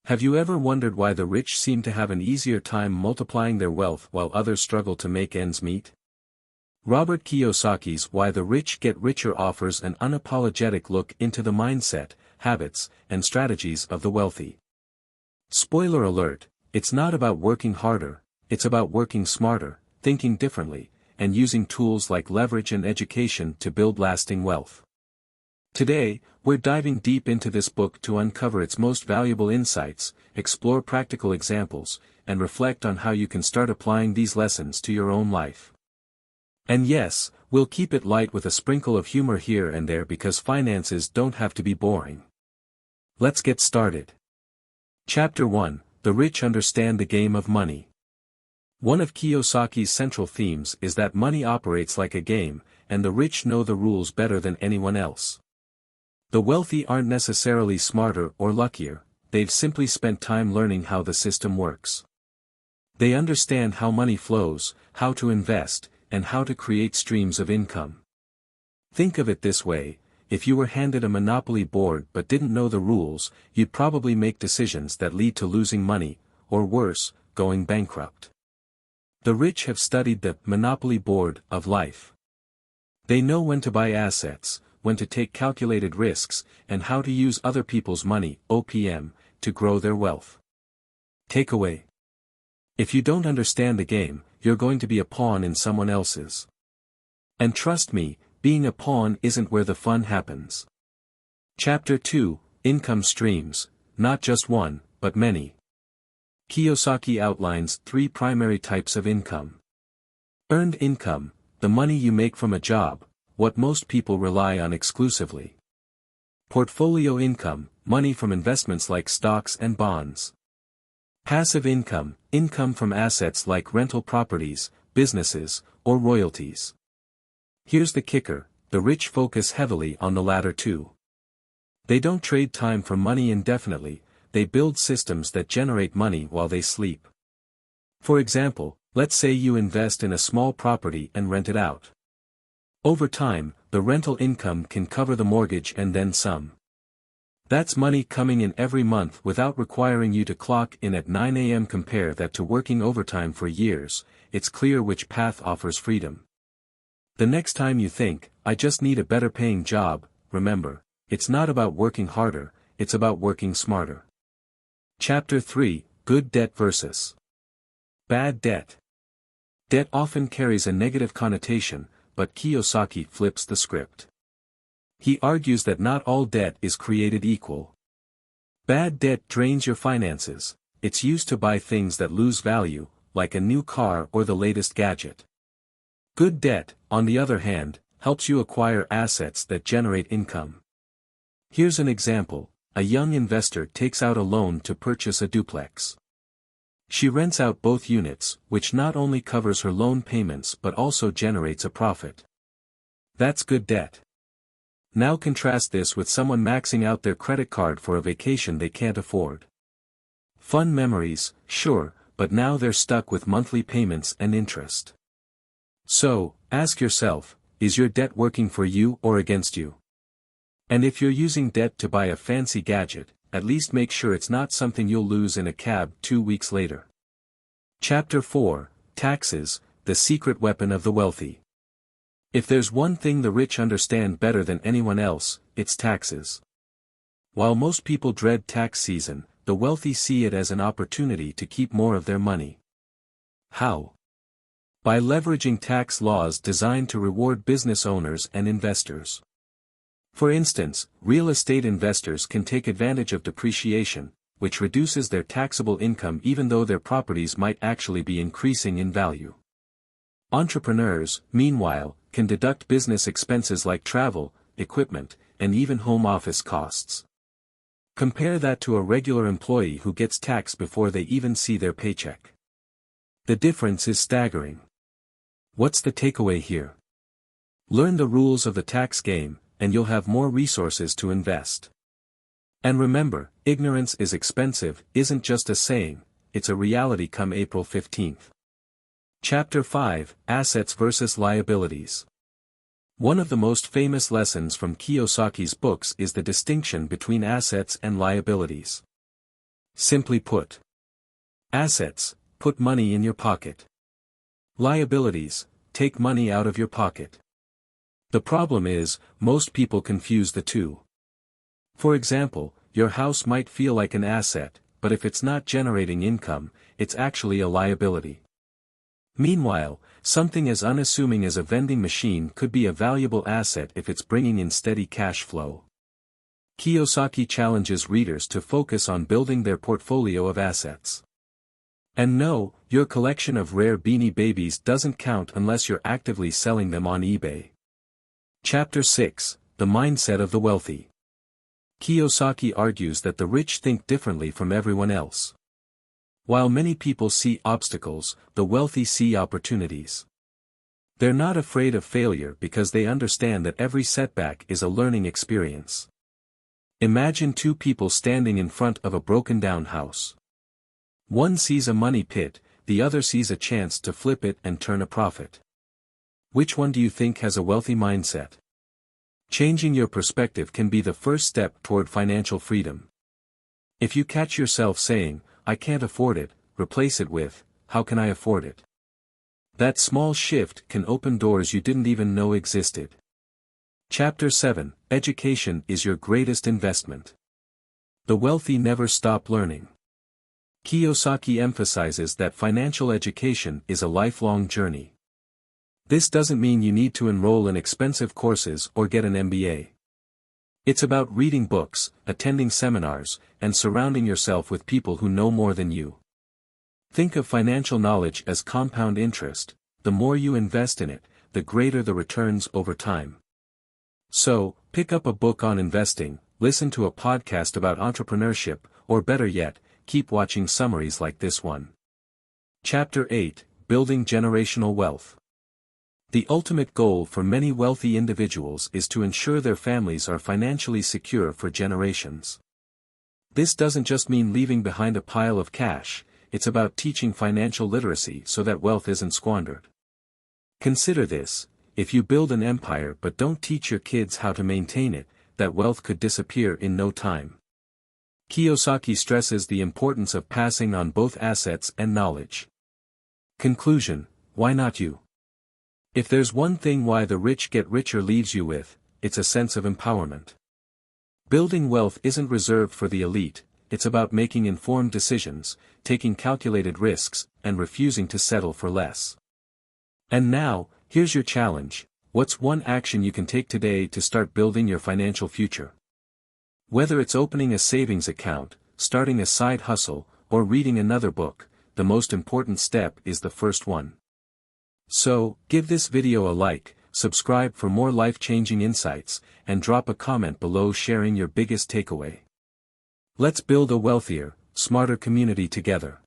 Have you ever wondered why the rich seem to have an easier time multiplying their wealth while others struggle to make ends meet? Robert Kiyosaki's Why the Rich Get Richer offers an unapologetic look into the mindset, habits, and strategies of the wealthy. Spoiler alert, it's not about working harder, it's about working smarter, thinking differently, and using tools like leverage and education to build lasting wealth. Today, we're diving deep into this book to uncover its most valuable insights, explore practical examples, and reflect on how you can start applying these lessons to your own life. And yes, we'll keep it light with a sprinkle of humor here and there because finances don't have to be boring. Let's get started. Chapter 1: The Rich Understand the Game of Money. One of Kiyosaki's central themes is that money operates like a game, and the rich know the rules better than anyone else. The wealthy aren't necessarily smarter or luckier, they've simply spent time learning how the system works. They understand how money flows, how to invest, and how to create streams of income. Think of it this way: if you were handed a monopoly board but didn't know the rules, you'd probably make decisions that lead to losing money, or worse, going bankrupt. The rich have studied the monopoly board of life. They know when to buy assets, when to take calculated risks, and how to use other people's money, OPM, to grow their wealth. Takeaway: if you don't understand the game, you're going to be a pawn in someone else's. And trust me, being a pawn isn't where the fun happens. Chapter 2: Income Streams, Not Just One, but Many. Kiyosaki outlines 3 primary types of income. Earned income, the money you make from a job, what most people rely on exclusively. Portfolio income, money from investments like stocks and bonds. Passive income, income from assets like rental properties, businesses, or royalties. Here's the kicker: the rich focus heavily on the latter two. They don't trade time for money indefinitely, they build systems that generate money while they sleep. For example, let's say you invest in a small property and rent it out. Over time, the rental income can cover the mortgage and then some. That's money coming in every month without requiring you to clock in at 9 a.m. Compare that to working overtime for years. It's clear which path offers freedom. The next time you think, I just need a better paying job, remember, it's not about working harder, it's about working smarter. Chapter 3: Good Debt versus Bad Debt. Debt often carries a negative connotation, but Kiyosaki flips the script. He argues that not all debt is created equal. Bad debt drains your finances, it's used to buy things that lose value, like a new car or the latest gadget. Good debt, on the other hand, helps you acquire assets that generate income. Here's an example: a young investor takes out a loan to purchase a duplex. She rents out both units, which not only covers her loan payments but also generates a profit. That's good debt. Now contrast this with someone maxing out their credit card for a vacation they can't afford. Fun memories, sure, but now they're stuck with monthly payments and interest. So, ask yourself, is your debt working for you or against you? And if you're using debt to buy a fancy gadget, at least make sure it's not something you'll lose in a cab 2 weeks later. Chapter 4: Taxes, the Secret Weapon of the Wealthy. If there's one thing the rich understand better than anyone else, it's taxes. While most people dread tax season, the wealthy see it as an opportunity to keep more of their money. How? By leveraging tax laws designed to reward business owners and investors. For instance, real estate investors can take advantage of depreciation, which reduces their taxable income even though their properties might actually be increasing in value. Entrepreneurs, meanwhile, can deduct business expenses like travel, equipment, and even home office costs. Compare that to a regular employee who gets taxed before they even see their paycheck. The difference is staggering. What's the takeaway here? Learn the rules of the tax game, and you'll have more resources to invest. And remember, ignorance is expensive isn't just a saying, it's a reality come April 15th. Chapter 5: Assets versus Liabilities. One of the most famous lessons from Kiyosaki's books is the distinction between assets and liabilities. Simply put. Assets, put money in your pocket. Liabilities, take money out of your pocket. The problem is, most people confuse the two. For example, your house might feel like an asset, but if it's not generating income, it's actually a liability. Meanwhile, something as unassuming as a vending machine could be a valuable asset if it's bringing in steady cash flow. Kiyosaki challenges readers to focus on building their portfolio of assets. And no, your collection of rare Beanie Babies doesn't count unless you're actively selling them on eBay. Chapter 6: The Mindset of the Wealthy. Kiyosaki argues that the rich think differently from everyone else. While many people see obstacles, the wealthy see opportunities. They're not afraid of failure because they understand that every setback is a learning experience. Imagine two people standing in front of a broken-down house. One sees a money pit, the other sees a chance to flip it and turn a profit. Which one do you think has a wealthy mindset? Changing your perspective can be the first step toward financial freedom. If you catch yourself saying, "I can't afford it," replace it with, "How can I afford it?" That small shift can open doors you didn't even know existed. Chapter 7: Education is your greatest investment. The wealthy never stop learning. Kiyosaki emphasizes that financial education is a lifelong journey. This doesn't mean you need to enroll in expensive courses or get an MBA. It's about reading books, attending seminars, and surrounding yourself with people who know more than you. Think of financial knowledge as compound interest. The more you invest in it, the greater the returns over time. So, pick up a book on investing, listen to a podcast about entrepreneurship, or better yet, keep watching summaries like this one. Chapter 8: Building Generational Wealth. The ultimate goal for many wealthy individuals is to ensure their families are financially secure for generations. This doesn't just mean leaving behind a pile of cash, it's about teaching financial literacy so that wealth isn't squandered. Consider this: if you build an empire but don't teach your kids how to maintain it, that wealth could disappear in no time. Kiyosaki stresses the importance of passing on both assets and knowledge. Conclusion: why not you? If there's one thing Why the Rich Get Richer leaves you with, it's a sense of empowerment. Building wealth isn't reserved for the elite, it's about making informed decisions, taking calculated risks, and refusing to settle for less. And now, here's your challenge: what's one action you can take today to start building your financial future? Whether it's opening a savings account, starting a side hustle, or reading another book, the most important step is the first one. So, give this video a like, subscribe for more life-changing insights, and drop a comment below sharing your biggest takeaway. Let's build a wealthier, smarter community together.